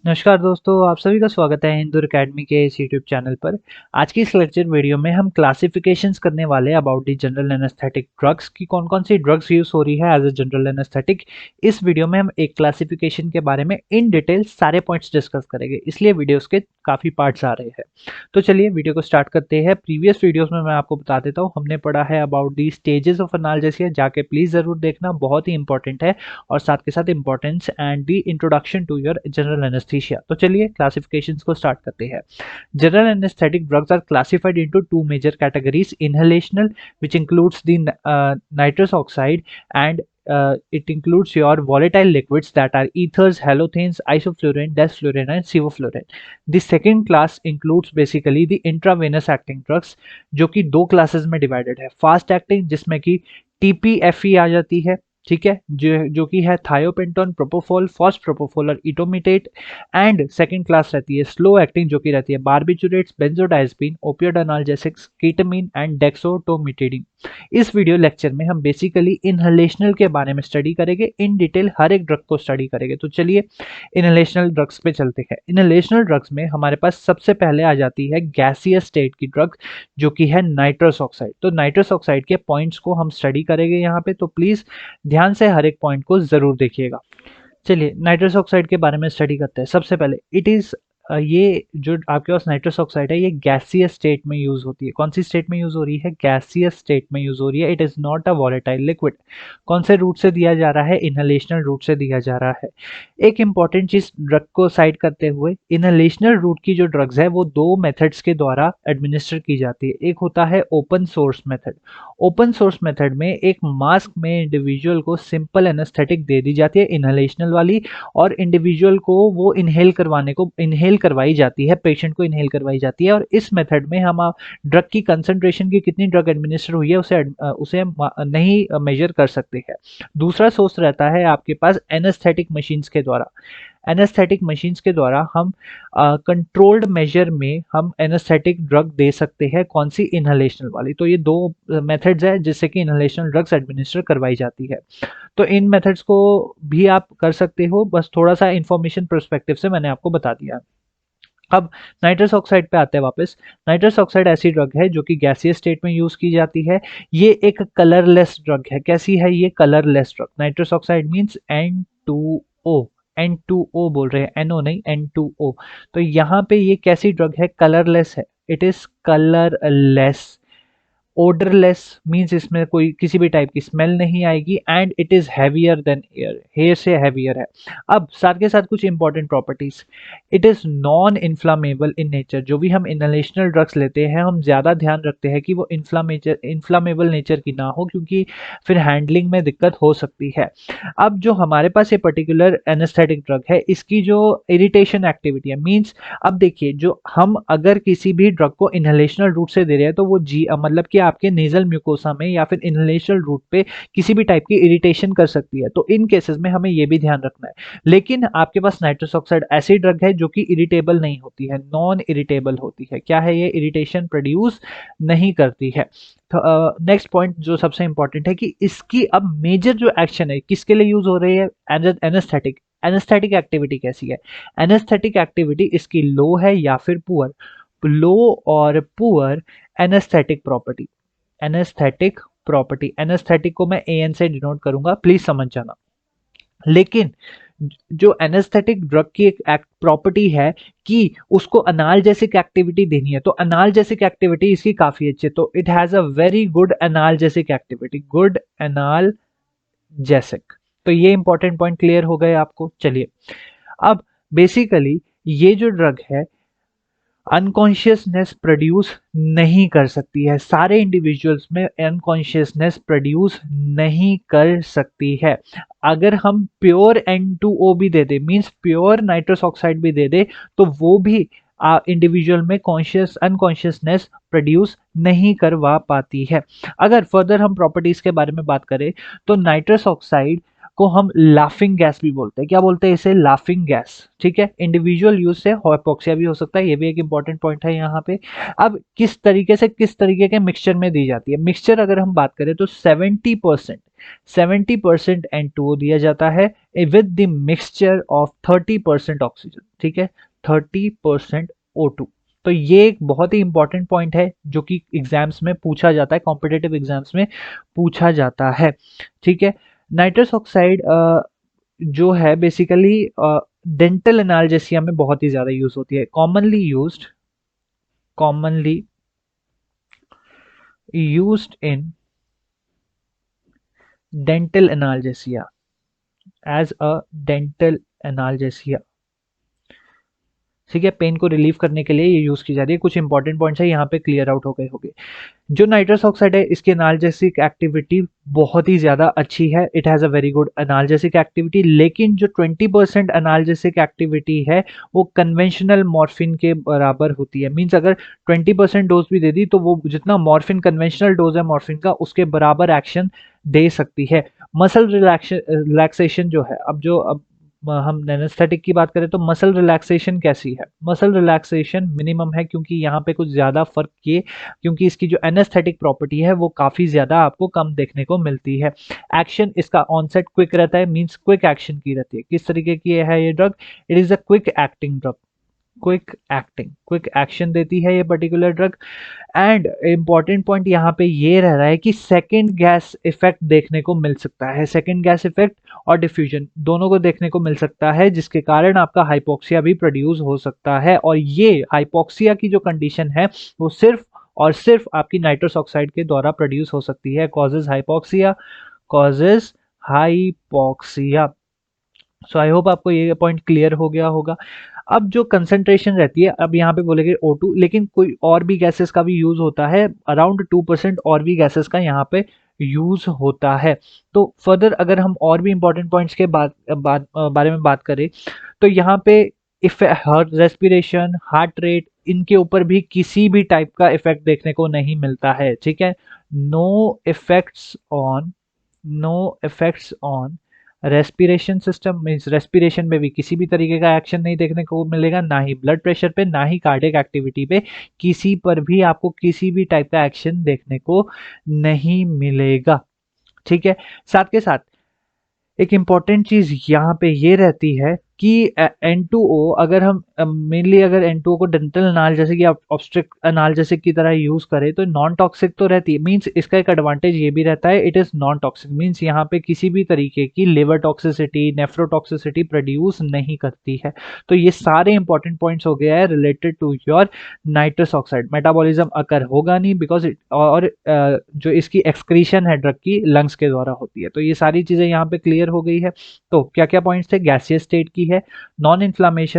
नमस्कार दोस्तों, आप सभी का स्वागत है हिंदू एकेडमी के इस यूट्यूब चैनल पर। आज की इस लेक्चर वीडियो में हम क्लासिफिकेशंस करने वाले हैं about the general anaesthetic drugs की कौन कौन सी ड्रग्स यूज हो रही है एज अ जनरल एनेस्थेटिक। इस वीडियो में हम एक क्लासिफिकेशन के बारे में इन डिटेल सारे पॉइंट्स डिस्कस करेंगे, इसलिए वीडियोस के काफी पार्ट्स आ रहे हैं। तो चलिए वीडियो को स्टार्ट करते हैं। प्रीवियस वीडियोस में मैं आपको बता देता हूँ, हमने पढ़ा है about the stages of analgesia, जाके प्लीज जरूर देखना, बहुत ही इंपॉर्टेंट है। और साथ के साथ importance and the introduction to your general anaesthesia. तो चलिए क्लासिफिकेशंस को स्टार्ट करते हैं। General anaesthetic drugs are classified into two major categories: inhalational, which includes the nitrous oxide, and it includes your volatile liquids that are ethers, halogenes, isoflurane, desflurane, and sevoflurane. The second class includes basically the intravenous acting drugs, जो कि दो classes में divided है। Fast acting, जिसमें कि टीपीएफई आ जाती है, ठीक है, जो कि है थायोपेंटोन, प्रोपोफोल, फॉस्ट प्रोपोफोल और इटोमिटेट। एंड सेकंड क्लास रहती है स्लो एक्टिंग, जो कि रहती है बारबिचुरेट्स, बेंजोडाइazepine, ओपियोइड एनाल्जेसिक्स, कीटामीन एंड डेक्सोटोमिटेडिन। इस वीडियो लेक्चर में हम बेसिकली इनहेलेशनल के बारे में स्टडी करेंगे, इन डिटेल हर एक ड्रग को स्टडी करेंगे। तो चलिए इनहेलेशनल ड्रग्स पे चलते हैं। इनहेलेशनल ड्रग्स में हमारे पास सबसे पहले आ जाती है गैसियस स्टेट की ड्रग, जो कि है नाइट्रस ऑक्साइड। तो नाइट्रस ऑक्साइड के पॉइंट्स को हम स्टडी करेंगे यहाँ पे, तो प्लीज ध्यान से हर एक पॉइंट को जरूर देखिएगा। चलिए नाइट्रस ऑक्साइड के बारे में स्टडी करते हैं। सबसे पहले इट इज ये जो आपके पास नाइट्रस ऑक्साइड है, ये गैसियस स्टेट में यूज होती है। कौन सी स्टेट में यूज हो रही है? गैसियस स्टेट में यूज हो रही है। It is not a volatile liquid. कौन से रूट से दिया जा रहा है? इनहेलेशनल रूट से दिया जा रहा है। एक इंपॉर्टेंट चीज ड्रग को साइड करते हुए, इनहेलेशनल रूट की जो ड्रग्स है वो दो मेथड्स के द्वारा एडमिनिस्टर की जाती है। एक होता है open source method. Open source method में एक मास्क में इंडिविजुअल को सिंपल एनेस्थेटिक दे दी जाती है, इनहेलेशनल वाली, और इंडिविजुअल को वो इनहेल करवाई जाती है, पेशेंट को इनहेल करवाई जाती है। और इस मेथड में हम ड्रग की कंसंट्रेशन की कितनी ड्रग एडमिनिस्टर हुई है उसे नहीं मेजर कर सकते हैं। दूसरा सोर्स रहता है आपके पास एनेस्थेटिक मशीन्स के द्वारा। एनेस्थेटिक मशीन्स के द्वारा हम कंट्रोल्ड मेजर में हम एनेस्थेटिक ड्रग दे सकते हैं। कौन सी? इनहेलेशनल वाली। तो ये दो मेथड्स है जिससे कि इनहेलेशनल ड्रग्स एडमिनिस्टर करवाई जाती है। तो इन मेथड्स को भी आप कर सकते हो, बस थोड़ा सा इंफॉर्मेशन पर्सपेक्टिव से मैंने आपको बता दिया। अब नाइट्रस ऑक्साइड पे आते हैं वापस। नाइट्रस ऑक्साइड ऐसी ड्रग है जो कि गैसियस स्टेट में यूज की जाती है। ये एक कलरलेस ड्रग है। कैसी है ये? Colourless drug. Nitrous oxide means N2O। N2O बोल रहे हैं, NO नहीं, N2O। तो यहाँ पे ये कैसी ड्रग है? कलरलेस है। It is colourless. Odourless means इसमें कोई किसी भी टाइप की स्मेल नहीं आएगी। And it is heavier than air, air से हैवियर है। अब साथ के साथ कुछ important properties. It is non inflammable in nature. जो भी हम इनहेलेशनल ड्रग्स लेते हैं, हम ज्यादा ध्यान रखते हैं कि वो इन्फ्लामेबल नेचर की ना हो, क्योंकि फिर हैंडलिंग में दिक्कत हो सकती है। अब जो हमारे पास ये पर्टिकुलर एनेस्थेटिक ड्रग है, इसकी जो इरिटेशन एक्टिविटी है, मींस अब देखिए, जो हम अगर किसी भी ड्रग को इनहेलेशनल रूट से दे रहे हैं, तो वो मतलब कि आपके नेजल म्यूकोसा में या फिर इनहेलेशनल रूट पे किसी भी टाइप की इरिटेशन कर सकती है। तो इन केसेस में हमें ये भी ध्यान रखना है। लेकिन आपके पास नाइट्रस ऑक्साइड ऐसी ड्रग है जो कि इरिटेबल नहीं होती है, नॉन इरिटेबल होती है। क्या है ये? इरिटेशन प्रोड्यूस नहीं करती है। नेक्स्ट पॉइंट जो सबसे इंपॉर्टेंट है कि इसकी अब मेजर जो एक्शन है किसके लिए यूज हो रही है? एनेस्थेटिक। एनेस्थेटिक एक्टिविटी कैसी है? एनेस्थेटिक एक्टिविटी इसकी लो है या फिर पुअर? लो और poor anaesthetic property. Anaesthetic property, anaesthetic को मैं एन से डिनोट करूंगा, प्लीज समझ जाना। लेकिन जो एनेस्थेटिक ड्रग की एक प्रॉपर्टी है कि उसको अनाल्जेसिक एक्टिविटी देनी है, तो अनाल्जेसिक एक्टिविटी इसकी काफी अच्छी है। तो it has a very good analgesic activity, good analgesic. तो ये इंपॉर्टेंट पॉइंट क्लियर हो गए आपको। चलिए अब बेसिकली ये जो ड्रग है अनकॉन्शियसनेस प्रोड्यूस नहीं कर सकती है। सारे इंडिविजुअल्स में अनकॉन्शियसनेस प्रोड्यूस नहीं कर सकती है। अगर हम प्योर N2O भी दे दे, मींस प्योर नाइट्रस ऑक्साइड भी दे दे, तो वो भी इंडिविजुअल में अनकॉन्शियसनेस प्रोड्यूस नहीं करवा पाती है। अगर फर्दर हम प्रॉपर्टीज के बारे में बात करें, तो नाइट्रस ऑक्साइड को हम लाफिंग गैस भी बोलते हैं। क्या बोलते हैं इसे? Laughing gas. ठीक है, इंडिविजुअल यूज से हाइपोक्सिया भी हो सकता है, ये भी एक इंपॉर्टेंट पॉइंट है यहाँ पे। अब किस तरीके से किस तरीके के मिक्सचर में दी जाती है? मिक्सचर अगर हम बात करें तो 70% 70% N2O दिया जाता है with the mixture of 30% oxygen, ठीक है, 30% O2। तो ये एक बहुत ही इंपॉर्टेंट पॉइंट है जो कि एग्जाम्स में पूछा जाता है, कॉम्पिटेटिव एग्जाम्स में पूछा जाता है, ठीक है। नाइट्रस ऑक्साइड जो है बेसिकली डेंटल एनाल्जेसिया में बहुत ही ज्यादा यूज होती है, commonly used in dental analgesia as a dental analgesia, ठीक है, पेन को रिलीव करने के लिए ये यूज की जा रही है। कुछ इंपॉर्टेंट पॉइंट्स है यहाँ पे क्लियर आउट हो गए होंगे। जो नाइट्रस ऑक्साइड है इसकी एनाल्जेसिक एक्टिविटी बहुत ही ज्यादा अच्छी है, it has a very good analgesic activity, लेकिन जो 20% एनाल्जेसिक एक्टिविटी है वो कन्वेंशनल मॉर्फिन के बराबर होती है। मींस अगर 20% डोज भी दे दी तो वो जितना मॉर्फिन कन्वेंशनल डोज है मॉर्फिन का उसके बराबर एक्शन दे सकती है। मसल रिलैक्सेशन जो है, अब हम एनेस्थेटिक की बात करें तो मसल रिलैक्सेशन कैसी है, मसल रिलैक्सेशन मिनिमम है, क्योंकि यहाँ पे कुछ ज्यादा फर्क किए, क्योंकि इसकी जो एनेस्थेटिक प्रॉपर्टी है वो काफी ज्यादा आपको कम देखने को मिलती है। एक्शन इसका ऑनसेट क्विक रहता है, मींस क्विक एक्शन की रहती है। किस तरीके की है ये drug, it is a quick acting drug, quick action देती है ये particular drug. And important point यहाँ पे ये रह रहा है कि सेकेंड गैस इफेक्ट देखने को मिल सकता है, सेकेंड गैस इफेक्ट और डिफ्यूजन दोनों को देखने को मिल सकता है, जिसके कारण आपका हाइपोक्सिया भी प्रोड्यूस हो सकता है। और ये हाइपोक्सिया की जो कंडीशन है वो सिर्फ और सिर्फ आपकी नाइट्रस ऑक्साइड के द्वारा प्रोड्यूस हो सकती है। Causes hypoxia. So I hope आपको ये पॉइंट क्लियर हो गया होगा। अब जो कंसंट्रेशन रहती है, अब यहाँ पे बोलेंगे O2, लेकिन कोई और भी गैसेस का भी यूज होता है, अराउंड 2% और भी गैसेस का यहाँ पे यूज होता है। तो फर्दर अगर हम और भी इंपॉर्टेंट पॉइंट्स के बारे में बात करें तो यहाँ पे रेस्पिरेशन, हार्ट रेट, इनके ऊपर भी किसी भी टाइप का इफेक्ट देखने को नहीं मिलता है, ठीक है। No effects on respiration system, means respiration में भी किसी भी तरीके का एक्शन नहीं देखने को मिलेगा, ना ही ब्लड प्रेशर पे, ना ही कार्डियक एक्टिविटी पे, किसी पर भी आपको किसी भी टाइप का एक्शन देखने को नहीं मिलेगा, ठीक है। साथ के साथ एक इंपॉर्टेंट चीज यहाँ पे ये रहती है कि N2O अगर हम मेनली अगर N2O को डेंटल अनाल जैसे कि ऑब्स्ट्रिक अनाल जैसे की तरह यूज करें तो नॉन टॉक्सिक तो रहती है। मींस इसका एक एडवांटेज ये भी रहता है, it is non toxic, means यहाँ पे किसी भी तरीके की लिवर टॉक्सिसिटी, नेफ्रोटॉक्सिसिटी प्रोड्यूस नहीं करती है। तो ये सारे इंपॉर्टेंट पॉइंट्स हो गया है related to your nitrous oxide. Metabolism occur होगा नहीं बिकॉज और जो इसकी एक्सक्रीशन है ड्रग की लंग्स के द्वारा होती है। तो ये सारी चीजें यहाँ पे क्लियर हो गई है। तो क्या क्या पॉइंट्स थे, गैसियस स्टेट की है, नॉन इन्फ्लामेटरी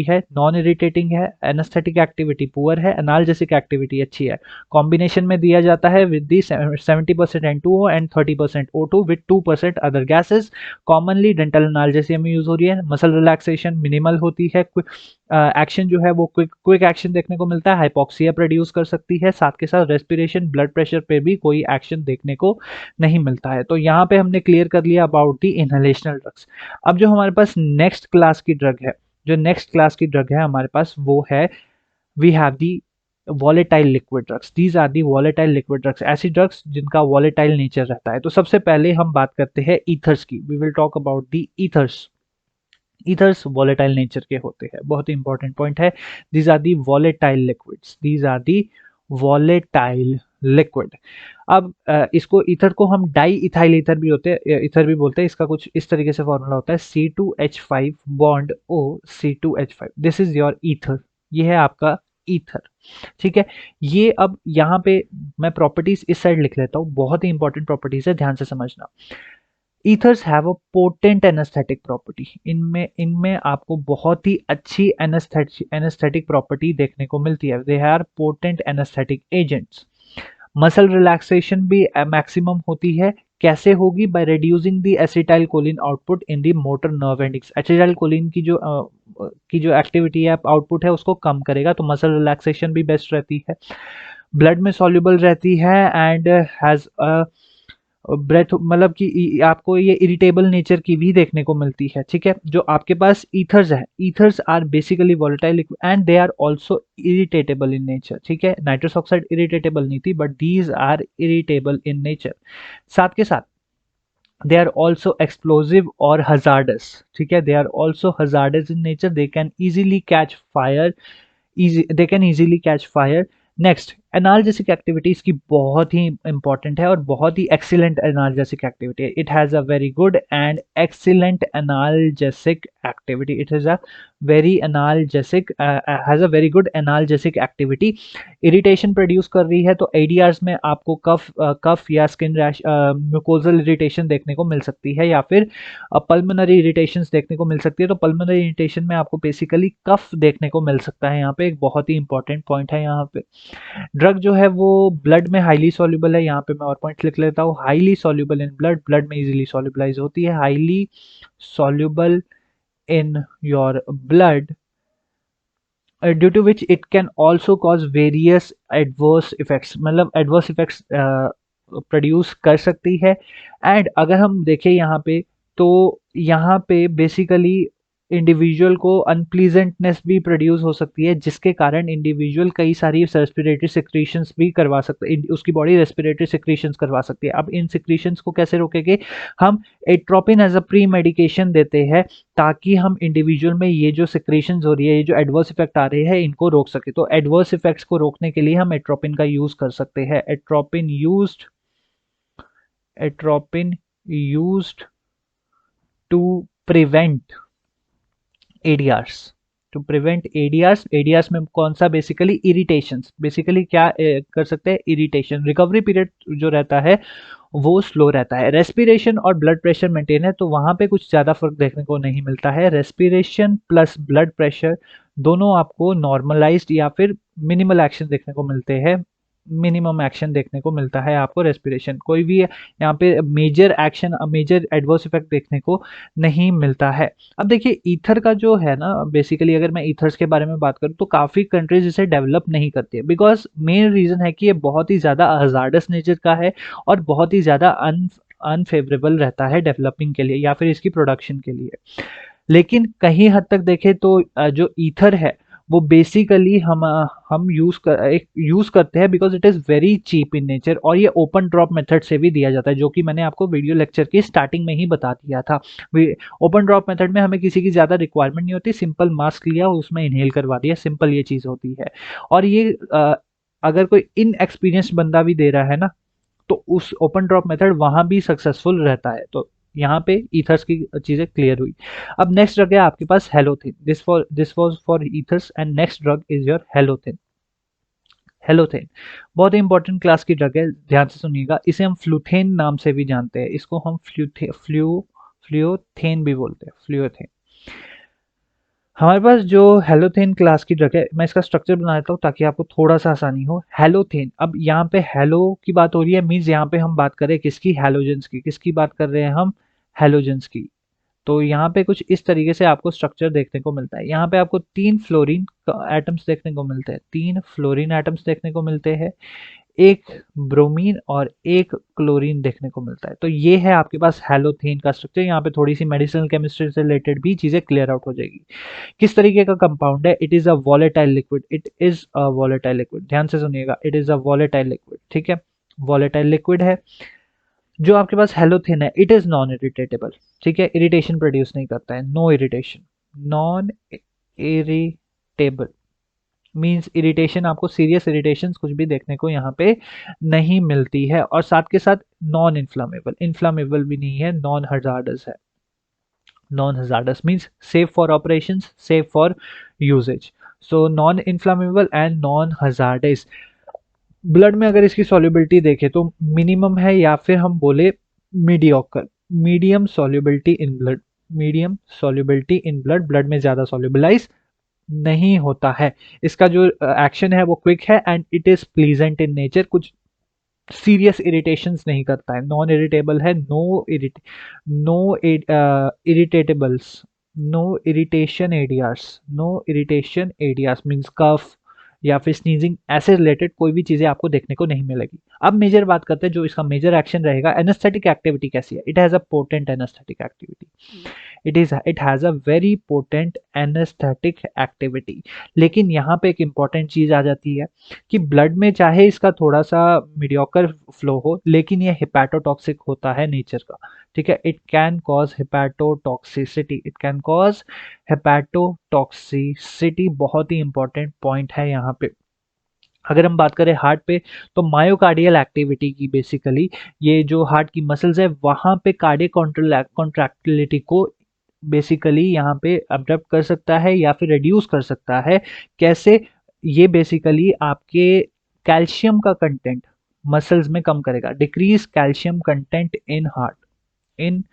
है, नॉन इरिटेटिंग है, एनेस्थेटिक एक्टिविटी पुअर है, एनाल्जेसिक एक्टिविटी अच्छी है, कॉम्बिनेशन में दिया जाता है with the 70% N2O and 30% O2 with 2% other gases, commonly dental analgesia में यूज हो रही है, मसल रिलैक्सेशन मिनिमल होती है, एक्शन जो है वो क्विक एक्शन देखने को मिलता है, हाइपोक्सिया प्रोड्यूस कर सकती है, साथ के साथ रेस्पिरेशन, ब्लड प्रेशर पे भी कोई एक्शन देखने को नहीं मिलता है। तो यहाँ पे हमने क्लियर कर लिया अबाउट दी इनहेलेशनल ड्रग्स। अब जो हमारे पास नेक्स्ट क्लास की ड्रग है, जो नेक्स्ट क्लास की ड्रग है हमारे पास वो है, we have the volatile liquid drugs. These are the volatile liquid drugs, ऐसी ड्रग्स जिनका वॉलेटाइल नेचर रहता है। तो सबसे पहले हम बात करते हैं ईथर्स की, we will talk about the ethers. Ethers volatile nature के होते हैं, बहुत ही इंपॉर्टेंट पॉइंट है। These are the volatile liquids, these are the volatile liquid. अब इसको ईथर को हम डाई इथाइल ईथर भी होते हैं, ईथर भी बोलते हैं। इसका कुछ इस तरीके से फॉर्मूला होता है C2H5 bond O C2H5, this is your ether, ये है आपका ईथर, ठीक है। ये अब यहाँ पे मैं प्रॉपर्टीज इस साइड लिख लेता हूँ, बहुत ही इंपॉर्टेंट प्रॉपर्टीज है, ध्यान से समझना। Ethers have a potent anaesthetic property, इनमें इनमें आपको बहुत ही अच्छी एनेस्थेटिक प्रॉपर्टी देखने को मिलती है, they are potent anaesthetic agents. Muscle relaxation भी मैक्सिमम होती है, कैसे होगी, by reducing the acetylcholine output in the motor nerve endings. Acetylcholine की जो एक्टिविटी है आउटपुट है उसको कम करेगा, तो मसल रिलैक्सेशन भी बेस्ट रहती है। ब्लड में सॉल्युबल रहती है एंड हैज अ ब्रेथ मतलब कि आपको ये इरिटेबल नेचर की भी देखने को मिलती है, ठीक है। जो आपके पास ईथर्स है, ethers are basically volatile and they are also irritatable in nature, ठीक है। नाइट्रस ऑक्साइड इरिटेटेबल नहीं थी, but these are irritable in nature. साथ के साथ they are also explosive or hazardous, ठीक है। they are also hazardous in nature, they can easily catch fire, they can easily catch fire। Next, analgesic activity इसकी बहुत ही important है और बहुत ही एक्सीलेंट एनाल्जेसिक एक्टिविटी है। It has a very good and excellent analgesic activity, it is a very analgesic, has a very good analgesic activity. Irritation produce कर रही है, तो एडीआरस में आपको कफ या स्किन रैश, म्यूकोजल इरिटेशन देखने को मिल सकती है, या फिर पल्मोनरी इरिटेशन देखने को मिल सकती है। तो पल्मोनरी इरिटेशन में आपको बेसिकली कफ देखने को मिल सकता है। यहाँ पे एक बहुत ही इंपॉर्टेंट पॉइंट है। यहाँ पे ड्रग जो है वो ब्लड में हाईली सॉल्युबल है। यहाँ पे मैं और पॉइंट लिख लेता हूँ, highly soluble in blood, blood में इजीली सॉल्युबलाइज होती है, highly soluble in your blood, due to which it can also cause various adverse effects, मतलब एडवर्स इफेक्ट्स प्रोड्यूस कर सकती है। एंड अगर हम देखें यहाँ पे, तो यहाँ पे बेसिकली इंडिविजुअल को अनप्लीजेंटनेस भी प्रोड्यूस हो सकती है, जिसके कारण इंडिविजुअल कई सारी रेस्पिरेटरी सिक्रीशंस भी करवा सकते हैं, उसकी बॉडी रेस्पिरेटरी सिक्रीशंस करवा सकती है। अब इन सिक्रीशंस को कैसे रोकेंगे? हम atropine as a premedication देते हैं, ताकि हम इंडिविजुअल में ये जो सिक्रीशंस हो रही है, ये जो एडवर्स इफेक्ट आ रहे हैं, इनको रोक सके। तो एडवर्स इफेक्ट्स को रोकने के लिए हम एट्रोपिन का यूज कर सकते हैं। Atropine used to prevent ADRs, to prevent ADRs. ADRs में कौन सा? बेसिकली इरिटेशंस, बेसिकली क्या कर सकते हैं? इरिटेशन। रिकवरी पीरियड जो रहता है वो स्लो रहता है। रेस्पिरेशन और ब्लड प्रेशर मेंटेन है, तो वहां पे कुछ ज्यादा फर्क देखने को नहीं मिलता है। रेस्पिरेशन प्लस ब्लड प्रेशर दोनों आपको नॉर्मलाइज्ड या फिर मिनिमल एक्शन देखने को मिलते हैं, मिनिमम एक्शन देखने को मिलता है आपको रेस्पिरेशन। कोई भी यहाँ पे major action, major adverse effect देखने को नहीं मिलता है। अब देखिए ईथर का जो है ना, बेसिकली अगर मैं ईथर्स के बारे में बात करूँ, तो काफ़ी कंट्रीज इसे डेवलप नहीं करती है, बिकॉज मेन रीज़न है कि ये बहुत ही ज़्यादा हजार्डस नेचर का है और बहुत ही ज़्यादा अनफेवरेबल रहता है डेवलपिंग के लिए या फिर इसकी प्रोडक्शन के लिए। लेकिन कहीं हद तक देखें तो जो ईथर है वो बेसिकली हम यूज करते हैं, because it is very cheap in nature, और ये ओपन ड्रॉप मेथड से भी दिया जाता है, जो कि मैंने आपको वीडियो लेक्चर की स्टार्टिंग में ही बता दिया था। ओपन ड्रॉप मेथड में हमें किसी की ज़्यादा रिक्वायरमेंट नहीं होती, सिंपल मास्क लिया उसमें इनहेल करवा दिया, सिंपल ये चीज़ होती है। और ये अगर कोई इनएक्सपीरियंस्ड बंदा भी दे रहा है ना, तो उस ओपन ड्रॉप मेथड वहां भी सक्सेसफुल रहता है। तो यहाँ पे ईथर्स की चीजें क्लियर हुई। अब नेक्स्ट ड्रग है आपके पास halothane. This was for ethers and next drug is your halothane. Halothane बहुत ही इंपॉर्टेंट क्लास की ड्रग है, ध्यान से सुनिएगा। इसे हम फ्लूथेन नाम से भी जानते हैं, इसको हम फ्लूथेन भी बोलते हैं, फ्लूथेन। हमारे पास जो हेलोथेन क्लास की ड्रग है, मैं इसका स्ट्रक्चर बना देता हूँ ताकि आपको थोड़ा सा आसानी हो। हेलोथेन, अब यहाँ पे हेलो की बात हो रही है, मीन्स यहाँ पे हम बात कर रहे हैं किसकी? हैलोजेंस की। किसकी बात कर रहे हैं हम? हैलोजेंस की। तो यहाँ पे कुछ इस तरीके से आपको स्ट्रक्चर देखने को मिलता है। यहाँ पे आपको 3 फ्लोरीन एटम्स देखने को मिलते हैं, 3 फ्लोरीन एटम्स देखने को मिलते हैं, एक ब्रोमीन और एक क्लोरीन देखने को मिलता है। तो ये है आपके पास हेलोथेन का स्ट्रक्चर। यहाँ पे थोड़ी सी मेडिसिनल केमिस्ट्री से रिलेटेड भी चीजें क्लियर आउट हो जाएगी। किस तरीके का कंपाउंड है? It is a volatile liquid, it is a volatile liquid, ध्यान से सुनिएगा, it is a volatile liquid, ठीक है। वॉलेटाइल लिक्विड है। जो आपके पास हेलोथिन है, इट इज नॉन इरिटेटेबल, ठीक है, इरिटेशन प्रोड्यूस नहीं करता है, no irritation, non irritable means irritation, आपको सीरियस इरिटेशन कुछ भी देखने को यहाँ पे नहीं मिलती है। और साथ के साथ नॉन इन्फ्लामेबल, इन्फ्लामेबल भी नहीं है, नॉन हजार्डस है। Non hazardous means safe for operations, safe for usages. So non inflammable and non hazardous. Blood में अगर इसकी सॉल्युबिलिटी देखें तो मिनिमम है, या फिर हम बोले mediocre, medium solubility in blood, medium solubility in blood, blood में ज्यादा सॉल्युबलाइज नहीं होता है। इसका जो एक्शन है वो क्विक है and it is pleasant in nature, कुछ सीरियस इरिटेशंस नहीं करता है, नॉन इरिटेबल है, no irritatables, no irritation areas, no irritation areas means cough या फिर स्नीजिंग ऐसे रिलेटेड कोई भी चीजें आपको देखने को नहीं मिलेगी। अब मेजर बात करते हैं जो इसका मेजर एक्शन रहेगा, एनेस्थेटिक एक्टिविटी कैसी है। It has a potent anaesthetic activity, it has a very potent anaesthetic activity. लेकिन यहाँ पे एक इंपॉर्टेंट चीज आ जाती है कि ब्लड में चाहे इसका थोड़ा सा मीडियोकर फ्लो हो, लेकिन ये हिपैटोटॉक्सिक होता है नेचर का, ठीक है। It can cause hepatotoxicity, it can cause hepatotoxicity, बहुत ही इंपॉर्टेंट पॉइंट है यहाँ पे। अगर हम बात करें हार्ट पे, तो मायोकार्डियल एक्टिविटी की बेसिकली ये जो हार्ट की मसल्स है वहां पे कार्डियक कॉन्ट्रैक्टिलिटी को बेसिकली यहाँ पे अब्रप्ट कर सकता है या फिर रिड्यूस कर सकता है। कैसे? ये बेसिकली आपके कैल्शियम का कंटेंट मसल्स में कम करेगा, decrease calcium content in heart, in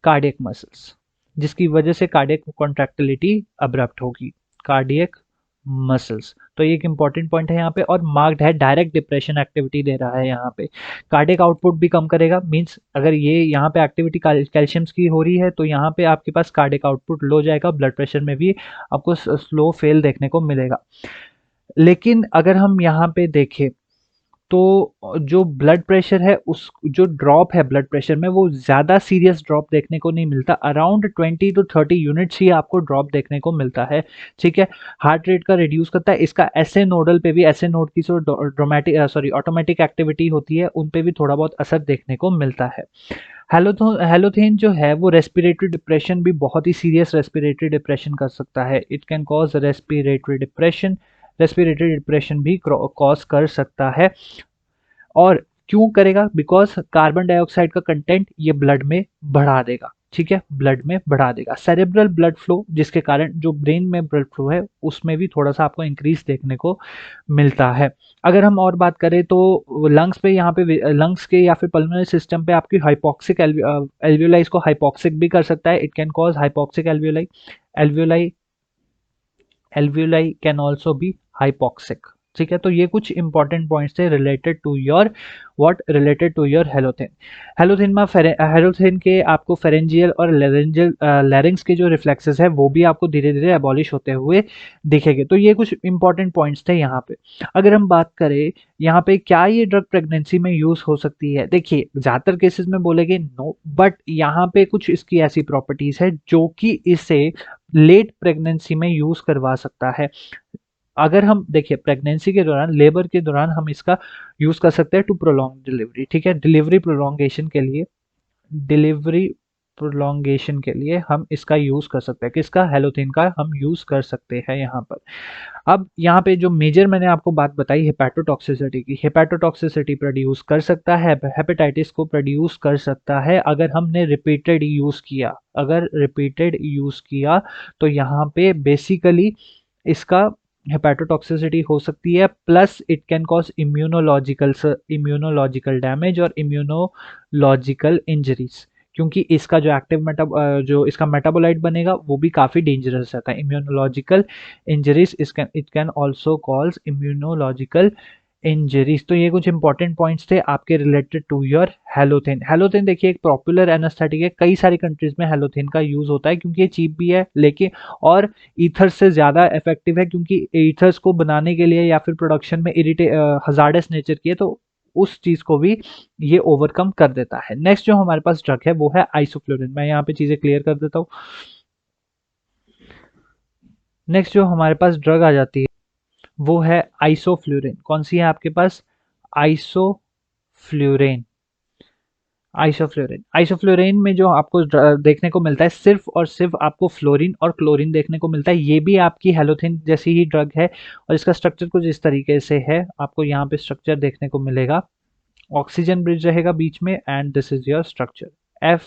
cardiac muscles, जिसकी वजह से कार्डियक कॉन्ट्रैक्टिलिटी अब्रप्ट होगी, कार्डियक मसल्स। तो ये एक इंपॉर्टेंट पॉइंट है यहाँ पे। और मार्क्ड है डायरेक्ट डिप्रेशन एक्टिविटी दे रहा है यहाँ पे, कार्डियक आउटपुट भी कम करेगा। मींस अगर ये यहाँ पे एक्टिविटी कैल्शियम्स की हो रही है तो यहाँ पे आपके पास कार्डियक आउटपुट लो जाएगा, ब्लड प्रेशर में भी आपको स्लो फेल देखने को मिलेगा। लेकिन अगर हम यहाँ पे देखें तो जो ब्लड प्रेशर है, उस जो ड्रॉप है ब्लड प्रेशर में, वो ज़्यादा सीरियस ड्रॉप देखने को नहीं मिलता। अराउंड 20 to 30 यूनिट्स ही आपको ड्रॉप देखने को मिलता है, ठीक है। हार्ट रेट का रिड्यूस करता है। इसका एसए नोडल पे भी, एसए नोड की जो ऑटोमेटिक एक्टिविटी होती है उन पे भी थोड़ा बहुत असर देखने को मिलता है। हेलोथेन जो है वो रेस्पिरेटरी डिप्रेशन भी, बहुत ही सीरियस रेस्पिरेटरी डिप्रेशन कर सकता है। It can cause respiratory depression, respiratory depression भी कॉज कर सकता है। और क्यों करेगा? बिकॉज कार्बन डाइऑक्साइड का कंटेंट ये ब्लड में बढ़ा देगा, ठीक है, ब्लड में बढ़ा देगा। सेरेब्रल ब्लड फ्लो, जिसके कारण जो ब्रेन में ब्लड फ्लो है उसमें भी थोड़ा सा आपको इंक्रीज देखने को मिलता है। अगर हम और बात करें तो लंग्स पे, यहाँ पे लंग्स के या फिर पल्मोनरी सिस्टम पे आपकी हाइपोक्सिक एल्वियोलाई को हाइपोक्सिक भी कर सकता है। It can cause hypoxic alveoli, alveoli alveoli can also be hypoxic, ठीक है। तो ये कुछ इंपॉर्टेंट पॉइंट्स थे related to your what, related to your halothane. Halothane में हेलोथेन के आपको फेरेंजियल और लैरिंग्स के जो रिफ्लेक्सेस है वो भी आपको धीरे धीरे एबॉलिश होते हुए दिखेंगे। तो ये कुछ इंपॉर्टेंट पॉइंट्स थे यहाँ पे। अगर हम बात करें यहाँ पे क्या ये ड्रग प्रेगनेंसी में यूज हो सकती है, देखिए ज्यादातर केसेस में बोलेंगे नो, बट यहाँ पे कुछ इसकी ऐसी प्रॉपर्टीज है जो कि इसे लेट प्रेगनेंसी में यूज करवा सकता है। अगर हम देखिए प्रेगनेंसी के दौरान, लेबर के दौरान हम इसका यूज कर सकते हैं टू प्रोलॉन्ग डिलीवरी, ठीक है। डिलीवरी प्रोलॉन्गेशन के लिए, डिलीवरी प्रोलॉन्गेशन के लिए हम इसका यूज कर सकते हैं, किसका? हेलोथेन का हम यूज कर सकते हैं यहाँ पर। अब यहाँ पे जो मेजर मैंने आपको बात बताई हेपेटोटॉक्सिसिटी की, हेपेटोटॉक्सिसिटी प्रोड्यूस कर सकता है, हेपेटाइटिस को प्रोड्यूस कर सकता है अगर हमने रिपीटेड यूज किया। अगर रिपीटेड यूज किया तो यहाँ पे बेसिकली इसका हेपेटोटॉक्सिसिटी हो सकती है, plus it can cause immunological damage और इम्यूनोलॉजिकल इंजरीज, क्योंकि इसका जो जो इसका मेटाबोलाइट बनेगा वो भी काफ़ी डेंजरस रहता है। Immunological injuries, it can also cause immunological injuries. तो ये कुछ इंपॉर्टेंट पॉइंट्स थे आपके related to your halothane. Halothane देखिए एक पॉपुलर एनास्थेटिक है, कई सारी कंट्रीज में हेलोथेन का यूज होता है क्योंकि ये चीप भी है, लेकिन और ईथर्स से ज़्यादा इफेक्टिव है, क्योंकि ईथर्स को बनाने के लिए या फिर प्रोडक्शन में हजार्डस नेचर की है, तो उस चीज़ को भी ये ओवरकम कर देता है। नेक्स्ट जो हमारे पास ड्रग है वो है आइसोफ्लोरिन। मैं यहाँ पे चीज़ें क्लियर कर देता हूँ। नेक्स्ट जो हमारे पास ड्रग आ जाती है वो है आइसोफ्लोरिन। कौन सी है आपके पास? आइसोफ्लोरिन। आइसोफ्लोरिन में जो आपको देखने को मिलता है, सिर्फ और सिर्फ आपको फ्लोरीन और क्लोरीन देखने को मिलता है। ये भी आपकी हेलोथेन जैसी ही ड्रग है और इसका स्ट्रक्चर कुछ इस तरीके से है, आपको यहाँ पे स्ट्रक्चर देखने को मिलेगा। ऑक्सीजन ब्रिज रहेगा बीच में and this is your structure. F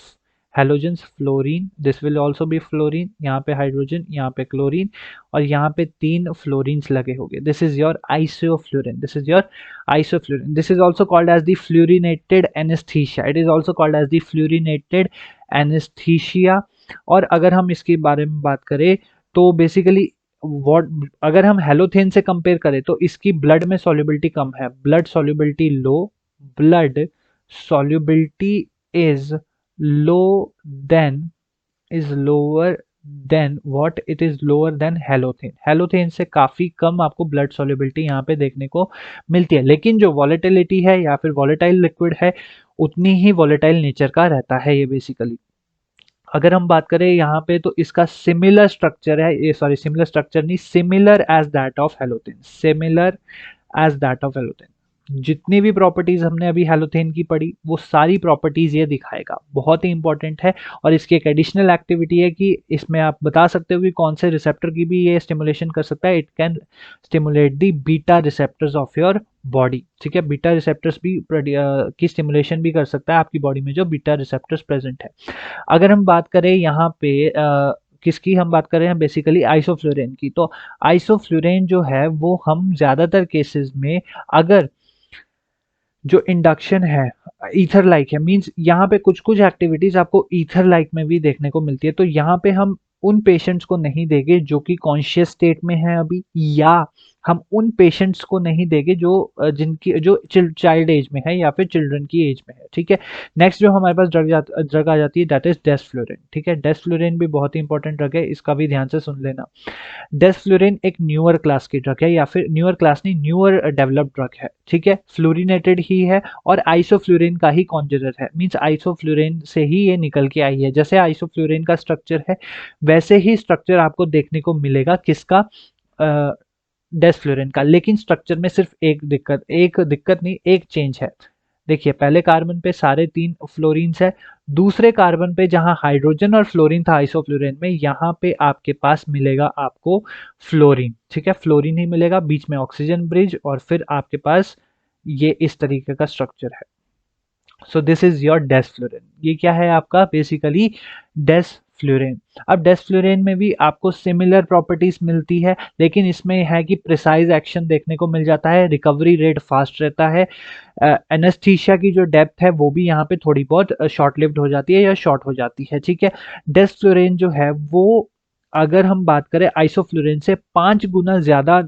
halogens fluorine, this will also be fluorine, यहाँ पे हाइड्रोजन, यहाँ पे क्लोरीन और यहाँ पे 3 फ्लोरीन्स लगे होंगे। This is your isoflurane, this is your isoflurane. This is also called as the fluorinated anaesthesia, it is also called as the fluorinated anaesthesia. और अगर हम इसके बारे में बात करें तो बेसिकली व्हाट, अगर हम हेलोथेन से कंपेयर करें तो इसकी ब्लड में सॉल्युबिलिटी कम है, blood solubility low, blood solubility is low than is lower than what it is lower than halothane. Halothane से काफी कम आपको ब्लड सॉल्युबिलिटी यहाँ पे देखने को मिलती है, लेकिन जो वॉलेटिलिटी है या फिर वॉलेटाइल लिक्विड है उतनी ही वॉलेटाइल नेचर का रहता है ये बेसिकली। अगर हम बात करें यहाँ पे तो इसका सिमिलर स्ट्रक्चर है, ये सॉरी सिमिलर स्ट्रक्चर नहीं, similar as that of halothane, similar as that of halothane. जितनी भी प्रॉपर्टीज हमने अभी हेलोथेन की पढ़ी वो सारी प्रॉपर्टीज ये दिखाएगा, बहुत ही इंपॉर्टेंट है। और इसकी एक एडिशनल एक्टिविटी है कि इसमें आप बता सकते हो कि कौन से रिसेप्टर की भी ये स्टिमुलेशन कर सकता है। It can stimulate the beta receptors of your body, ठीक है। बीटा रिसेप्टर्स भी की स्टिमुलेशन भी कर सकता है आपकी बॉडी में जो बीटा रिसेप्टर्स प्रेजेंट है। अगर हम बात करें यहाँ पे किसकी हम बात कर रहे हैं, बेसिकली आइसोफ्लोरेन की। तो आइसोफ्लोरेन जो है वो हम ज्यादातर केसेस में अगर जो इंडक्शन है ईथर लाइक है, मींस यहाँ पे कुछ कुछ एक्टिविटीज आपको ईथर लाइक में भी देखने को मिलती है, तो यहाँ पे हम उन पेशेंट्स को नहीं देंगे जो कि कॉन्शियस स्टेट में है अभी, या हम उन पेशेंट्स को नहीं देंगे जो जिनकी जो चाइल्ड एज में है या फिर चिल्ड्रन की एज में है, ठीक है। नेक्स्ट जो हमारे पास ड्रग आ जाती है दैट इज डेस्फ्लोरेन, ठीक है। डेस्फ्लोरेन भी बहुत ही इंपॉर्टेंट ड्रग है, इसका भी ध्यान से सुन लेना। डेस्फ्लोरेन एक न्यूअर क्लास की ड्रग है, या फिर न्यूअर क्लास नहीं, न्यूअर डेवलप्ड ड्रग है, ठीक है। फ्लोरिनेटेड ही है और आइसोफ्लोरेन का ही कॉन्जुगेट है, मींस आइसोफ्लोरेन से ही ये निकल के आई है। जैसे आइसोफ्लोरेन का स्ट्रक्चर है वैसे ही स्ट्रक्चर आपको देखने को मिलेगा किसका, डेस्फ्लोरेन का। लेकिन स्ट्रक्चर में सिर्फ एक दिक्कत नहीं, एक चेंज है। देखिए पहले कार्बन पे सारे 3 फ्लोरीन्स है, दूसरे कार्बन पे जहां हाइड्रोजन और फ्लोरीन था आइसोफ्लोरेन में, यहाँ पे आपके पास मिलेगा आपको फ्लोरीन, ठीक है। फ्लोरीन ही मिलेगा, बीच में ऑक्सीजन ब्रिज और फिर आपके पास ये इस तरीके का स्ट्रक्चर है। So this is your डेस्फ्लोरेन। ये क्या है आपका, बेसिकली डेस्फ्लोरेन। अब डेस्फ्लोरेन में भी आपको सिमिलर प्रॉपर्टीज मिलती है, लेकिन इसमें है कि प्रिसाइज एक्शन देखने को मिल जाता है, रिकवरी रेट फास्ट रहता है, एनेस्थीसिया की जो डेप्थ है वो भी यहाँ पे थोड़ी बहुत शॉर्ट लिव्ड हो जाती है या शॉर्ट हो जाती है, ठीक है। डेस्फ्लोरेन जो है वो अगर हम बात करें आइसोफ्लोरेन से 5 गुना ज्यादा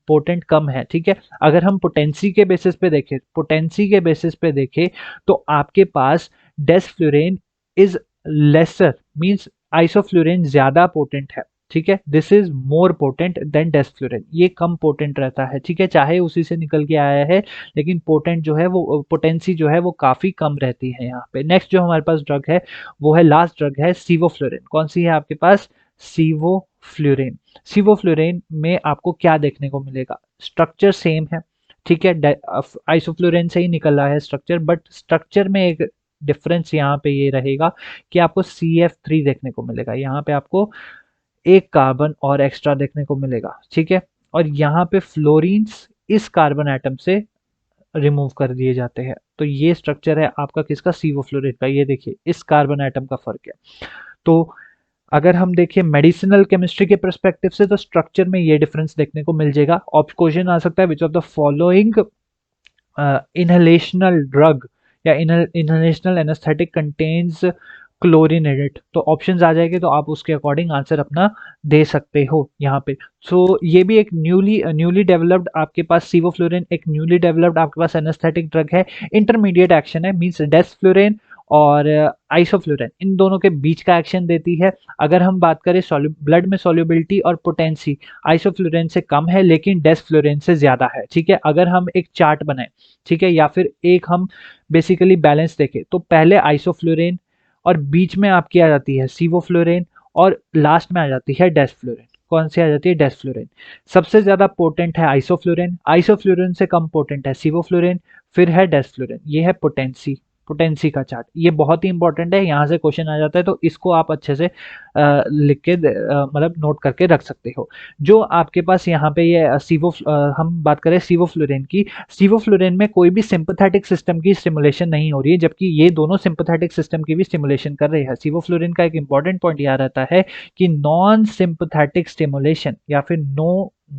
पोटेंट कम है, ठीक है। अगर हम पोटेंसी के बेसिस पे देखें, पोटेंसी के बेसिस पे देखें तो आपके पास desflurane is lesser, means isoflurane ज्यादा पोटेंट है, ठीक है। This is more potent than desflurane, ये कम पोटेंट रहता है, ठीक है। चाहे उसी से निकल के आया है लेकिन पोटेंट जो है वो पोटेंसी जो है वो काफी कम रहती है यहाँ पे। नेक्स्ट जो हमारे पास ड्रग है वो है, लास्ट ड्रग है सिवोफ्लोरेन। कौन सी है आपके पास, सिवोफ्लोरेन। सिवोफ्लोरेन में आपको क्या देखने को मिलेगा, स्ट्रक्चर सेम है, ठीक है। आइसोफ्लोरेन से ही निकल रहा है स्ट्रक्चर, बट स्ट्रक्चर में एक डिफरेंस यहाँ पे ये रहेगा कि आपको CF3 देखने को मिलेगा, यहाँ पे आपको एक कार्बन और एक्स्ट्रा देखने को मिलेगा, ठीक है। और यहाँ पे फ्लोरीन्स इस कार्बन एटम से रिमूव कर दिए जाते हैं। तो ये स्ट्रक्चर है आपका किसका, सिवोफ्लोरेन का। ये देखिए इस कार्बन एटम का फर्क है। तो अगर हम देखें मेडिसिनल केमिस्ट्री के परस्पेक्टिव से तो स्ट्रक्चर में ये डिफरेंस देखने को मिल जाएगा। क्वेश्चन आ सकता है which of the following inhalational drug या inhalational anaesthetic contains chlorine in it, तो ऑप्शंस आ जाएंगे तो आप उसके अकॉर्डिंग आंसर अपना दे सकते हो यहाँ पे। सो ये भी एक न्यूली डेवलप्ड आपके पास सिवोफ्लोरेन एक न्यूली डेवलप्ड आपके पास एनेस्थेटिक ड्रग है, इंटरमीडिएट एक्शन है, मींस डेस्फ्लोरेन और आइसोफ्लोरेन इन दोनों के बीच का एक्शन देती है। अगर हम बात करें ब्लड में सॉल्युबिलिटी और पोटेंसी आइसोफ्लोरेन से कम है लेकिन डेस्फ्लोरेन से ज्यादा है, ठीक है। अगर हम एक चार्ट बनाए, ठीक है, या फिर एक हम बेसिकली बैलेंस देखें तो पहले आइसोफ्लोरेन और बीच में आपकी आ जाती है सिवोफ्लोरेन और लास्ट में आ जाती है डेस्फ्लोरेन। कौन सी आ जाती है, डेस्फ्लोरेन। सबसे ज्यादा पोटेंट है आइसोफ्लोरेन, आइसोफ्लोरेन से कम पोटेंट है सिवोफ्लोरेन, फिर है डेस्फ्लोरेन। ये है पोटेंसी, पोटेंसी का चार्ट, ये बहुत ही इंपॉर्टेंट है, यहाँ से क्वेश्चन आ जाता है तो इसको आप अच्छे से लिख के मतलब नोट करके रख सकते हो। जो आपके पास यहाँ पे ये हम बात करें सिवोफ्लोरेन की, सिवोफ्लोरेन में कोई भी सिंपैथेटिक सिस्टम की स्टिमुलेशन नहीं हो रही है, जबकि ये दोनों सिंपैथेटिक सिस्टम की भी स्टिमुलेशन कर रहे हैं। सिवोफ्लोरेन का एक इंपॉर्टेंट पॉइंट यह रहता है कि नॉन सिंपैथेटिक स्टिमुलेशन या फिर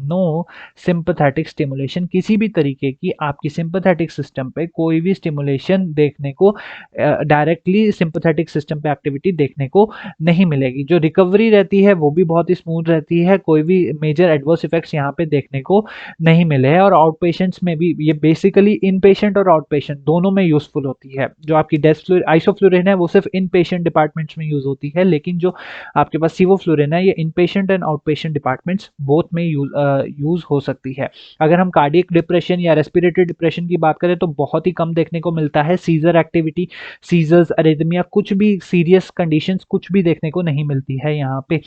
नो सिंपैथेटिक स्टिमुलेशन, किसी भी तरीके की आपकी सिंपैथेटिक सिस्टम पे कोई भी स्टिमुलेशन देखने को, डायरेक्टली सिंपैथेटिक सिस्टम पे एक्टिविटी देखने को नहीं मिलेगी। जो रिकवरी रहती है वो भी बहुत ही स्मूथ रहती है, कोई भी मेजर एडवर्स इफेक्ट्स यहाँ पे देखने को नहीं मिले हैं। और आउट पेशेंट्स में भी ये बेसिकली इन पेशेंट और आउट पेशेंट दोनों में यूजफुल होती है। जो आपकी आइसोफ्लोरिन है वो सिर्फ इन पेशेंट डिपार्टमेंट्स में यूज होती है, लेकिन जो आपके पास सिवोफ्लोरिन है ये in patient and out patient departments both में यूज हो सकती है। अगर हम कार्डियक डिप्रेशन या रेस्पिरेटरी डिप्रेशन की बात करें तो बहुत ही कम देखने को मिलता है। सीजर एक्टिविटी, सीजर्स, अरिथमिया, कुछ भी सीरियस कंडीशंस कुछ भी देखने को नहीं मिलती है यहाँ पे।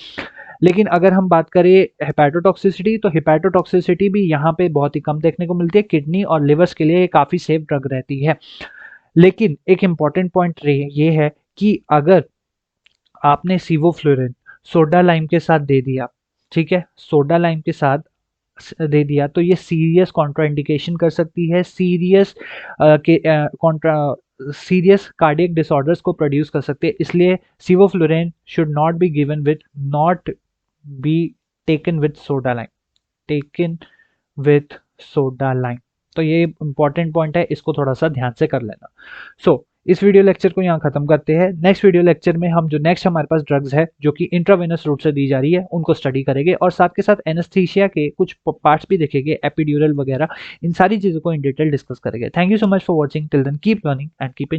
लेकिन अगर हम बात करें हेपेटोटॉक्सिसिटी, तो हेपेटोटॉक्सिसिटी भी यहाँ पे बहुत ही कम देखने को मिलती है। किडनी और लिवर्स के लिए काफ़ी सेफ ड्रग रहती है। लेकिन एक इम्पॉर्टेंट पॉइंट ये है कि अगर आपने सिवोफ्लोरिन सोडा लाइम के साथ दे दिया, ठीक है, सोडा लाइम के साथ दे दिया, तो ये सीरियस कॉन्ट्राइंडिकेशन कर सकती है, सीरियस कार्डियक डिसऑर्डर्स को प्रोड्यूस कर सकते हैं। इसलिए sevoflurane should not be given with, not be taken with soda lime, taken with soda lime. तो ये इंपॉर्टेंट पॉइंट है, इसको थोड़ा सा ध्यान से कर लेना। सो इस वीडियो लेक्चर को यहाँ खत्म करते हैं। नेक्स्ट वीडियो लेक्चर में हम जो नेक्स्ट हमारे पास ड्रग्स है जो कि इंट्रावेनस रूट से दी जा रही है उनको स्टडी करेंगे, और साथ के साथ एनेस्थीसिया के कुछ पार्ट्स भी देखेंगे, एपिड्यूरल वगैरह, इन सारी चीज़ों को इन डिटेल डिस्कस करेंगे। Thank you so much for watching, till then keep learning and keep